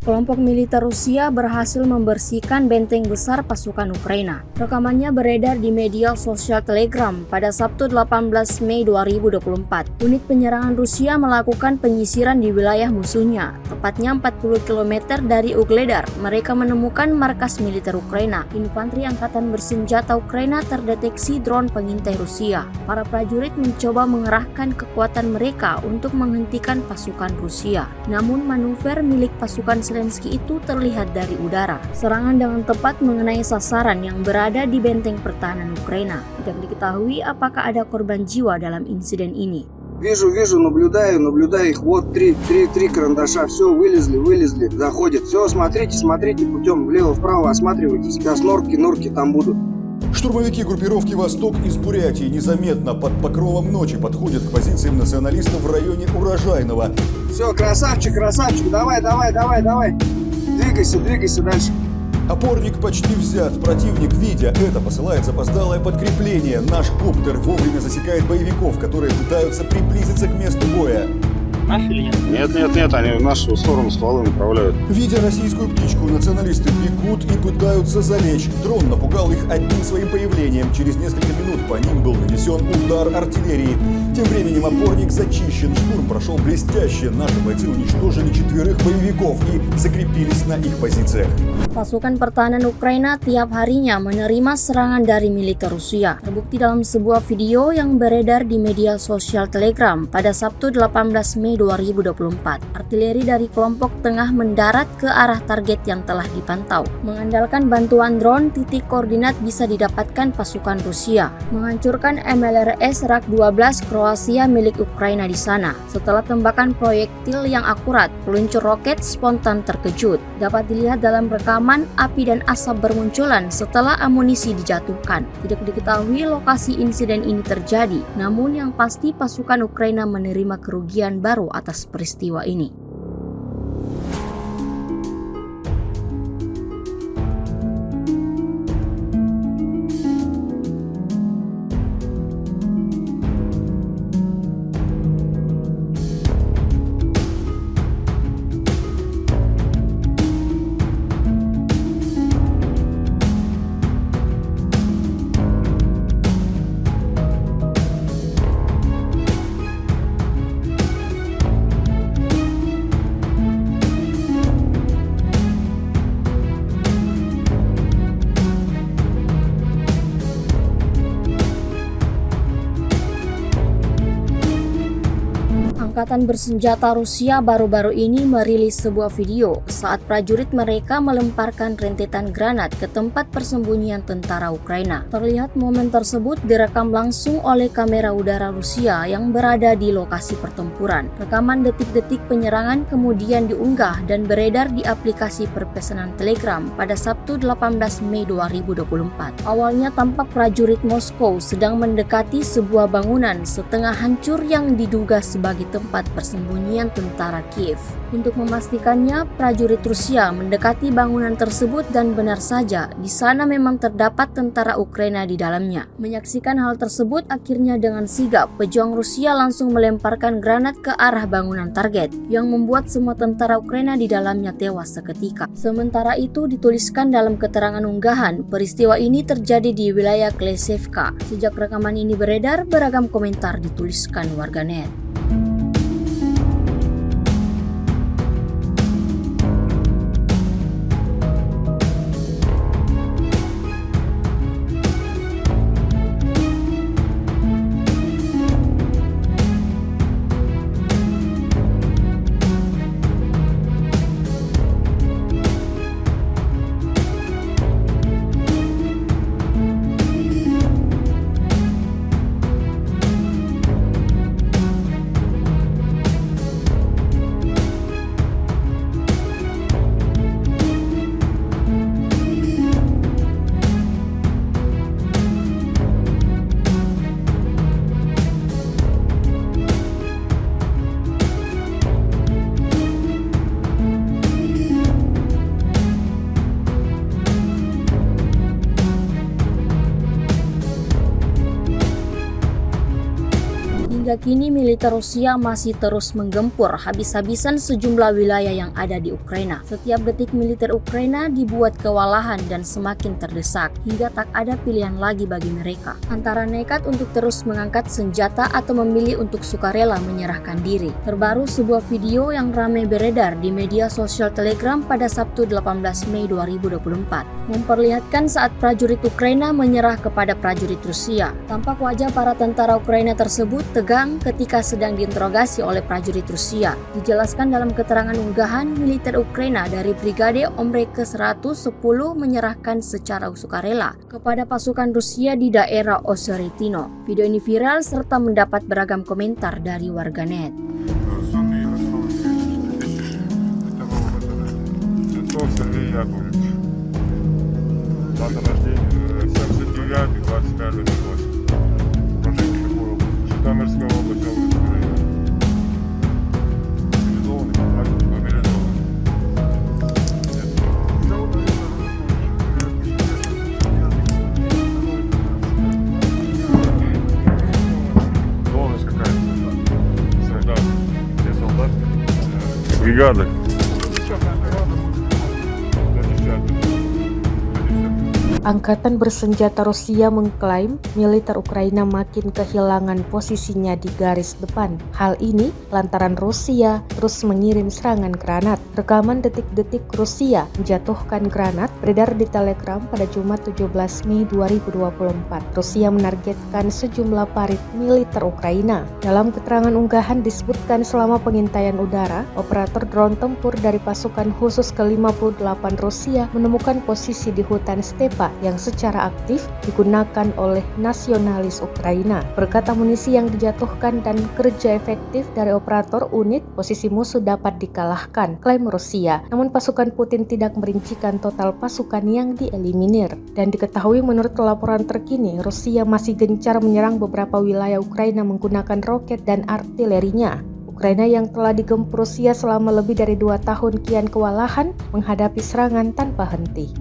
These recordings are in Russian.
Kelompok militer Rusia berhasil membersihkan benteng besar pasukan Ukraina. Rekamannya beredar di media sosial Telegram pada Sabtu 18 Mei 2024. Unit penyerangan Rusia melakukan penyisiran di wilayah musuhnya, tepatnya 40 km dari Ugledar. Mereka menemukan markas militer Ukraina. Infanteri angkatan bersenjata Ukraina terdeteksi drone pengintai Rusia. Para prajurit mencoba mengerahkan kekuatan mereka untuk menghentikan pasukan Rusia. Namun manuver milik pasukan Zelensky itu terlihat dari udara. Serangan dengan tepat mengenai sasaran yang berada di benteng pertahanan Ukraina. Tidak diketahui apakah ada korban jiwa dalam insiden ini. Вижу, наблюдаю их. Вот три карандаша. Все, вылезли, заходят. Все, смотрите путем влево-вправо, осматривайтесь. Сейчас норки там будут. Штурмовики группировки «Восток» из Бурятии незаметно под покровом ночи подходят к позициям националистов в районе Урожайного. Все, красавчик, давай. Двигайся дальше. Опорник почти взят. Противник, видя это, посылает запоздалое подкрепление. Наш коптер вовремя засекает боевиков, которые пытаются приблизиться к месту боя. Наши или нет? Нет, они в нашу сторону стволы направляют. Видя российскую птичку, националисты бегут и пытаются залечь. Дрон напугал их одним своим появлением. Через несколько минут по ним был нанесен удар артиллерии. Тем временем опорник зачищен, штурм прошел блестяще. Наши бойцы уничтожили 4 боевиков и закрепились на их позициях. Pasukan pertahanan Ukraina tiap harinya menerima serangan dari militer Rusia. Terbukti dalam sebuah video yang beredar di media sosial Telegram pada Sabtu 18 Mei 2024. Artileri dari kelompok tengah mendarat ke arah target yang telah dipantau. Mengandalkan bantuan drone, titik koordinat bisa didapatkan pasukan Rusia. Menghancurkan MLRS Rak-12 Kroasia milik Ukraina di sana. Setelah tembakan proyektil yang akurat, peluncur roket spontan terkejut. Dapat dilihat dalam rekaman, api dan asap bermunculan setelah amunisi dijatuhkan. Tidak diketahui lokasi insiden ini terjadi, namun yang pasti pasukan Ukraina menerima kerugian baru atas peristiwa ini. Angkatan bersenjata Rusia baru-baru ini merilis sebuah video saat prajurit mereka melemparkan rentetan granat ke tempat persembunyian tentara Ukraina. Terlihat momen tersebut direkam langsung oleh kamera udara Rusia yang berada di lokasi pertempuran. Rekaman detik-detik penyerangan kemudian diunggah dan beredar di aplikasi perpesanan Telegram pada Sabtu 18 Mei 2024. Awalnya tampak prajurit Moskow sedang mendekati sebuah bangunan setengah hancur yang diduga sebagai tempat persembunyian tentara Kiev. Untuk memastikannya, prajurit Rusia mendekati bangunan tersebut dan benar saja, di sana memang terdapat tentara Ukraina di dalamnya. Menyaksikan hal tersebut, akhirnya dengan sigap, pejuang Rusia langsung melemparkan granat ke arah bangunan target, yang membuat semua tentara Ukraina di dalamnya tewas seketika. Sementara itu, dituliskan dalam keterangan unggahan, peristiwa ini terjadi di wilayah Klesevka. Sejak rekaman ini beredar, beragam komentar dituliskan warganet. Hingga kini militer Rusia masih terus menggempur habis-habisan sejumlah wilayah yang ada di Ukraina. Setiap detik militer Ukraina dibuat kewalahan dan semakin terdesak hingga tak ada pilihan lagi bagi mereka. Antara nekat untuk terus mengangkat senjata atau memilih untuk sukarela menyerahkan diri. Terbaru sebuah video yang ramai beredar di media sosial Telegram pada Sabtu 18 Mei 2024 memperlihatkan saat prajurit Ukraina menyerah kepada prajurit Rusia. Tampak wajah para tentara Ukraina tersebut tegang ketika sedang diinterogasi oleh prajurit Rusia. Dijelaskan dalam keterangan unggahan, militer Ukraina dari Brigade Omre ke-110 menyerahkan secara sukarela kepada pasukan Rusia di daerah Oseretino. Video ini viral serta mendapat beragam komentar dari warganet. Дата рождения 79, 25, 28. Прожитие такой области. Житомирская область, область Украины. Мобилизованный, контракт, мобилизованный. Должность какая-то. Солдат. Все солдаты. Бригады. Angkatan bersenjata Rusia mengklaim militer Ukraina makin kehilangan posisinya di garis depan. Hal ini lantaran Rusia terus mengirim serangan granat. Rekaman detik-detik Rusia menjatuhkan granat beredar di Telegram pada Jumat 17 Mei 2024. Rusia menargetkan sejumlah parit militer Ukraina. Dalam keterangan unggahan disebutkan selama pengintaian udara, operator drone tempur dari pasukan khusus ke-58 Rusia menemukan posisi di hutan Stepa yang secara aktif digunakan oleh nasionalis Ukraina. Berkat amunisi yang dijatuhkan dan kerja efektif dari operator unit, posisi musuh dapat dikalahkan, klaim Rusia. Namun pasukan Putin tidak merincikan total pasukan yang dieliminir. Dan diketahui menurut laporan terkini, Rusia masih gencar menyerang beberapa wilayah Ukraina menggunakan roket dan artilerinya. Ukraina yang telah digempur Rusia selama lebih dari 2 tahun kian kewalahan menghadapi serangan tanpa henti.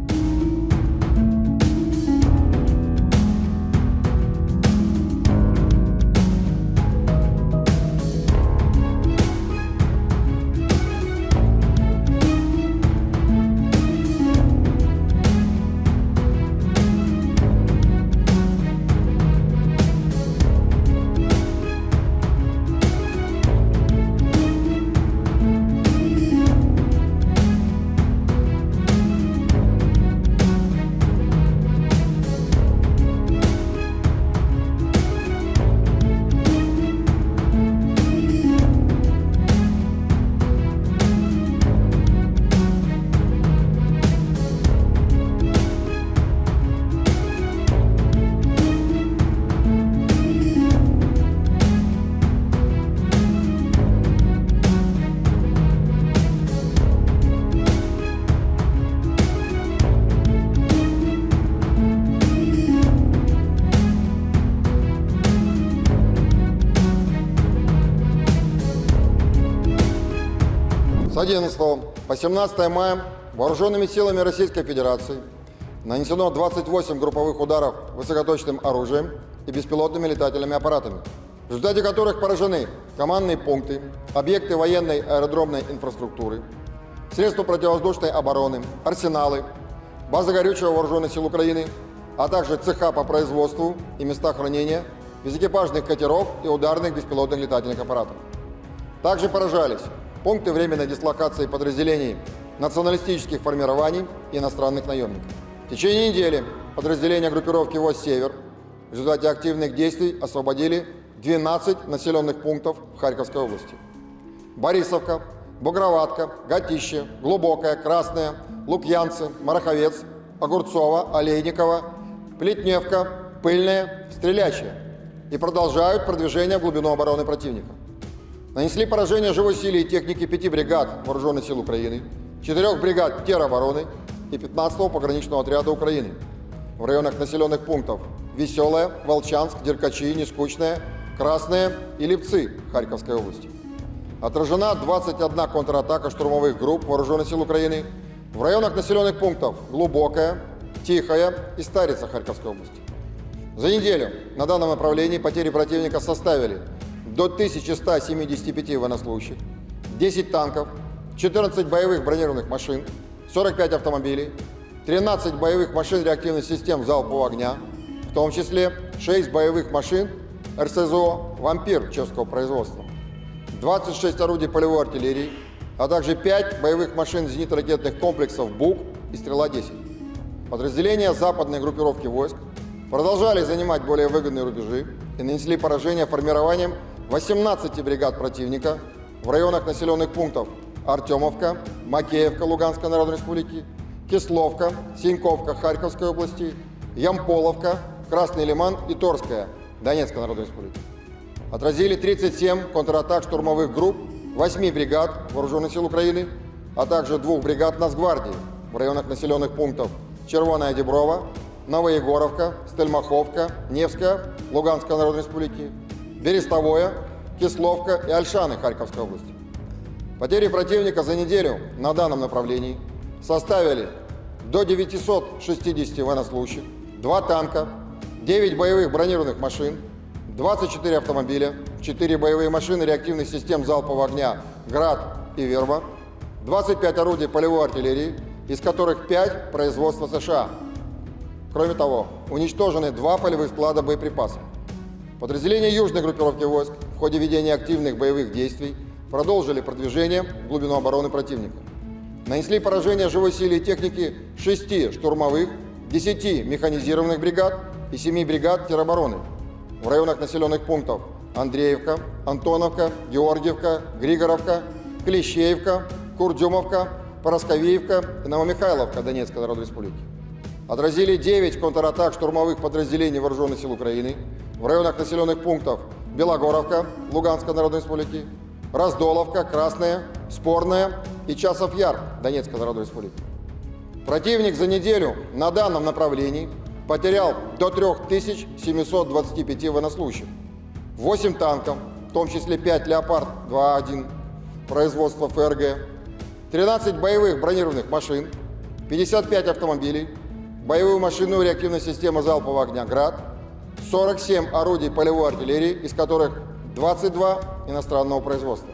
С 11 по 17 мая вооруженными силами Российской Федерации нанесено 28 групповых ударов высокоточным оружием и беспилотными летательными аппаратами, в результате которых поражены командные пункты, объекты военной аэродромной инфраструктуры, средства противовоздушной обороны, арсеналы, базы горючего вооруженных сил Украины, а также цеха по производству и места хранения безэкипажных катеров и ударных беспилотных летательных аппаратов. Также поражались пункты временной дислокации подразделений националистических формирований и иностранных наемников. В течение недели подразделения группировки ВОС-Север в результате активных действий освободили 12 населенных пунктов в Харьковской области. Борисовка, Бугроватка, Гатище, Глубокая, Красная, Лукьянцы, Мараховец, Огурцово, Олейниково, Плетневка, Пыльная, Стрелячья и продолжают продвижение в глубину обороны противника. Нанесли поражение живой силе и технике 5 бригад Вооруженных сил Украины, 4 бригад теробороны и 15-го пограничного отряда Украины в районах населенных пунктов Веселая, Волчанск, Деркачи, Нескучная, Красная и Липцы Харьковской области. Отражена 21 контратака штурмовых групп Вооруженных сил Украины в районах населенных пунктов Глубокая, Тихая и Старица Харьковской области. За неделю на данном направлении потери противника составили до 1175 военнослужащих, 10 танков, 14 боевых бронированных машин, 45 автомобилей, 13 боевых машин реактивных систем залпового огня, в том числе 6 боевых машин РСЗО «Вампир» чешского производства, 26 орудий полевой артиллерии, а также 5 боевых машин зенитно-ракетных комплексов «Бук» и «Стрела-10». Подразделения западной группировки войск продолжали занимать более выгодные рубежи и нанесли поражение формированием 18 бригад противника в районах населенных пунктов Артемовка, Макеевка Луганской Народной Республики, Кисловка, Синьковка Харьковской области, Ямполовка, Красный Лиман и Торская Донецкой Народной Республики. Отразили 37 контратак штурмовых групп 8 бригад Вооруженных сил Украины, а также 2 бригад Нацгвардии в районах населенных пунктов Червоная Деброва, Новоегоровка, Стельмаховка, Невская Луганской Народной Республики, Берестовое, Кисловка и Ольшаны Харьковской области. Потери противника за неделю на данном направлении составили до 960 военнослужащих, 2 танка, 9 боевых бронированных машин, 24 автомобиля, 4 боевые машины реактивных систем залпового огня «Град» и «Верба», 25 орудий полевой артиллерии, из которых 5 производства США. Кроме того, уничтожены 2 полевых склада боеприпасов. Подразделения южной группировки войск в ходе ведения активных боевых действий продолжили продвижение в глубину обороны противника. Нанесли поражение живой силе и технике 6 штурмовых, 10 механизированных бригад и 7 бригад теробороны в районах населенных пунктов Андреевка, Антоновка, Георгиевка, Григоровка, Клещеевка, Курдюмовка, Поросковеевка и Новомихайловка Донецкой Народной Республики. Отразили 9 контратак штурмовых подразделений Вооруженных сил Украины в районах населенных пунктов Белогоровка Луганской Народной Республики, Раздоловка, Красная, Спорная и Часов Яр Донецкой Народной Республики. Противник за неделю на данном направлении потерял до 3725 военнослужащих, 8 танков, в том числе 5 «Леопард-2А1» производства ФРГ, 13 боевых бронированных машин, 55 автомобилей, боевую машину реактивной системы залпового огня «Град», 47 орудий полевой артиллерии, из которых 22 иностранного производства.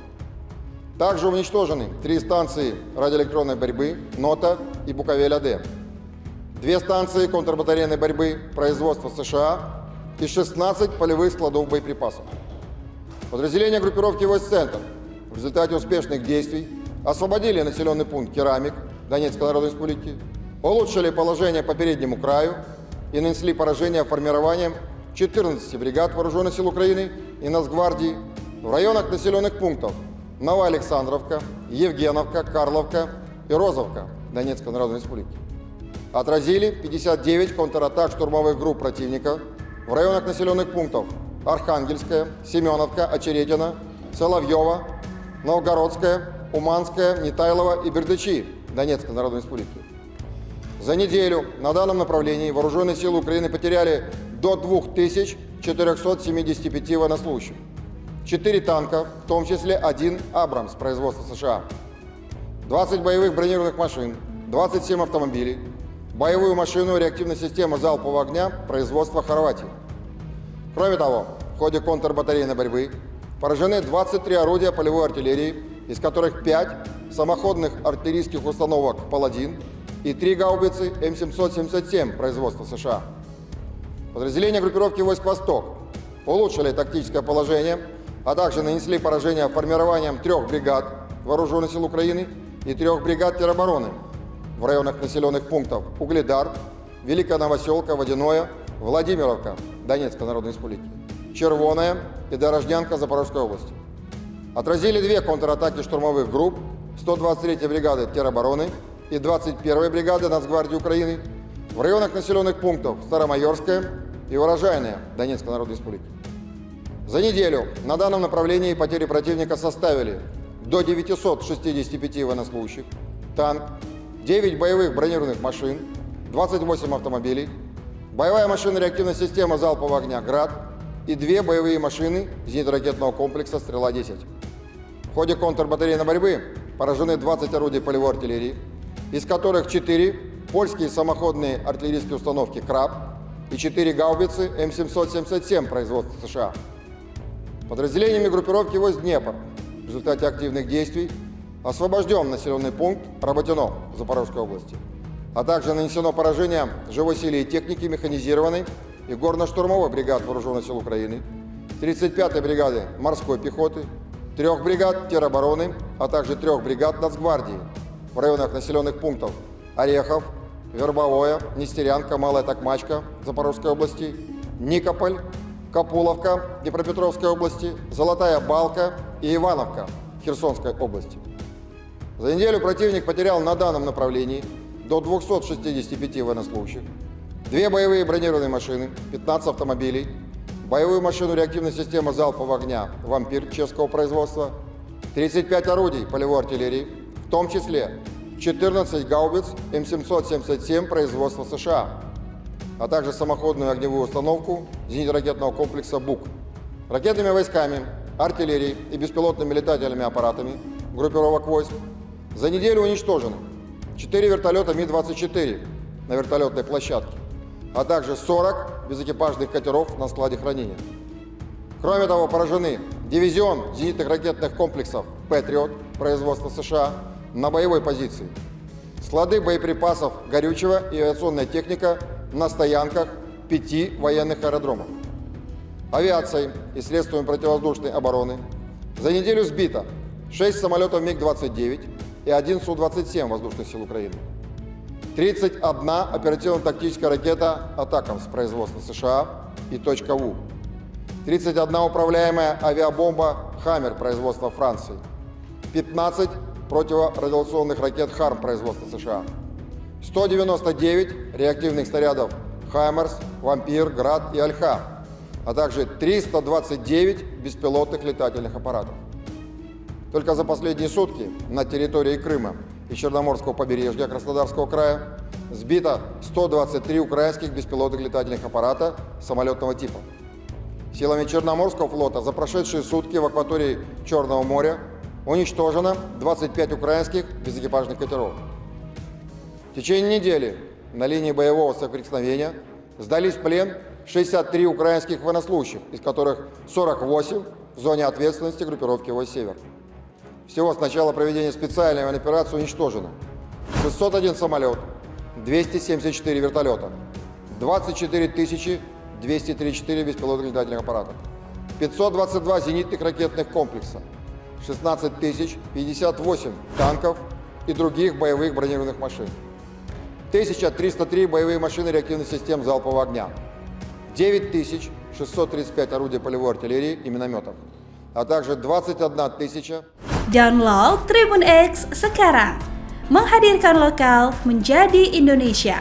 Также уничтожены 3 станции радиоэлектронной борьбы «Нота» и «Буковель-АД», 2 станции контрбатарейной борьбы производства США и 16 полевых складов боеприпасов. Подразделения группировки войск «Центр» в результате успешных действий освободили населенный пункт Керамик Донецкой Народной Республики, улучшили положение по переднему краю и нанесли поражение формированием 14 бригад Вооруженных сил Украины и Нацгвардии в районах населенных пунктов Новоалександровка, Евгеновка, Карловка и Розовка Донецкой Народной Республики. Отразили 59 контратак штурмовых групп противника в районах населенных пунктов Архангельская, Семеновка, Очеретино, Соловьево, Новгородская, Уманская, Нетайлова и Бердычи Донецкой Народной Республики. За неделю на данном направлении Вооруженные силы Украины потеряли до 2475 военнослужащих, 4 танка, в том числе 1 «Абрамс» производства США, 20 боевых бронированных машин, 27 автомобилей, боевую машину реактивной системы залпового огня производства Хорватии. Кроме того, в ходе контрбатарейной борьбы поражены 23 орудия полевой артиллерии, из которых 5 самоходных артиллерийских установок «Паладин» и 3 гаубицы М777 производства США. Подразделения группировки войск «Восток» улучшили тактическое положение, а также нанесли поражение формированием 3 бригад Вооруженных сил Украины и 3 бригад теробороны в районах населенных пунктов Угледар, Великая Новоселка, Водяное, Владимировка Донецкой Народной Республики, Червоная и Дорожнянка Запорожской области. Отразили 2 контратаки штурмовых групп 123-й бригады теробороны и 21-й бригады Нацгвардии Украины в районах населенных пунктов Старомайорская и Урожайная Донецкой Народной Республики. За неделю на данном направлении потери противника составили до 965 военнослужащих, танк, 9 боевых бронированных машин, 28 автомобилей, боевая машина реактивной системы залпового огня «Град» и 2 боевые машины зенитно-ракетного комплекса «Стрела-10». В ходе контрбатарейной борьбы поражены 20 орудий полевой артиллерии, из которых 4 польские самоходные артиллерийские установки «Краб» и 4 гаубицы М777 производства США. Подразделениями группировки войск «Днепр» в результате активных действий освобожден населенный пункт Работино Запорожской области, а также нанесено поражение живой силе и техники механизированной и горно-штурмовой бригад Вооруженных сил Украины, 35-й бригады морской пехоты, 3 бригад теробороны, а также 3 бригад Нацгвардии в районах населенных пунктов Орехов, Вербовое, Нестерянка, Малая Токмачка Запорожской области, Никополь, Капуловка Днепропетровской области, Золотая Балка и Ивановка Херсонской области. За неделю противник потерял на данном направлении до 265 военнослужащих, 2 боевые бронированные машины, 15 автомобилей, боевую машину реактивной системы залпового огня «Вампир» чешского производства, 35 орудий полевой артиллерии, в том числе 14 гаубиц М777 производства США, а также самоходную огневую установку зенитно-ракетного комплекса «Бук». Ракетными войсками, артиллерией и беспилотными летательными аппаратами группировок войск за неделю уничтожены 4 вертолета Ми-24 на вертолетной площадке, а также 40 безэкипажных катеров на складе хранения. Кроме того, поражены дивизион зенитных ракетных комплексов «Патриот» производства США на боевой позиции, склады боеприпасов горючего и авиационная техника на стоянках 5 военных аэродромов. Авиацией и средствами противовоздушной обороны за неделю сбито 6 самолетов МиГ-29 и 1 Су-27 воздушных сил Украины, 31 оперативно-тактическая ракета «Атакамс» производства США и «Ву», 31 управляемая авиабомба «Хаммер» производства Франции, 15 противорадиационных ракет «Харм» производства США, 199 реактивных снарядов «Хаймерс», «Вампир», «Град» и «Альха», а также 329 беспилотных летательных аппаратов. Только за последние сутки на территории Крыма и Черноморского побережья Краснодарского края сбито 123 украинских беспилотных летательных аппарата самолетного типа. Силами Черноморского флота за прошедшие сутки в акватории Черного моря уничтожено 25 украинских безэкипажных катеров. В течение недели на линии боевого соприкосновения сдались в плен 63 украинских военнослужащих, из которых 48 в зоне ответственности группировки войск «Север». Всего с начала проведения специальной военной операции уничтожено 601 самолет, 274 вертолета, 24 234 беспилотных летательных аппарата, 522 зенитных ракетных комплекса, 16 058 танков и других боевых бронированных машин, 1303 боевые машины реактивных систем залпового огня, 9635 орудий полевой артиллерии и минометов, а также 21 000. Download Tribun X sekarang, menghadirkan lokal menjadi Indonesia.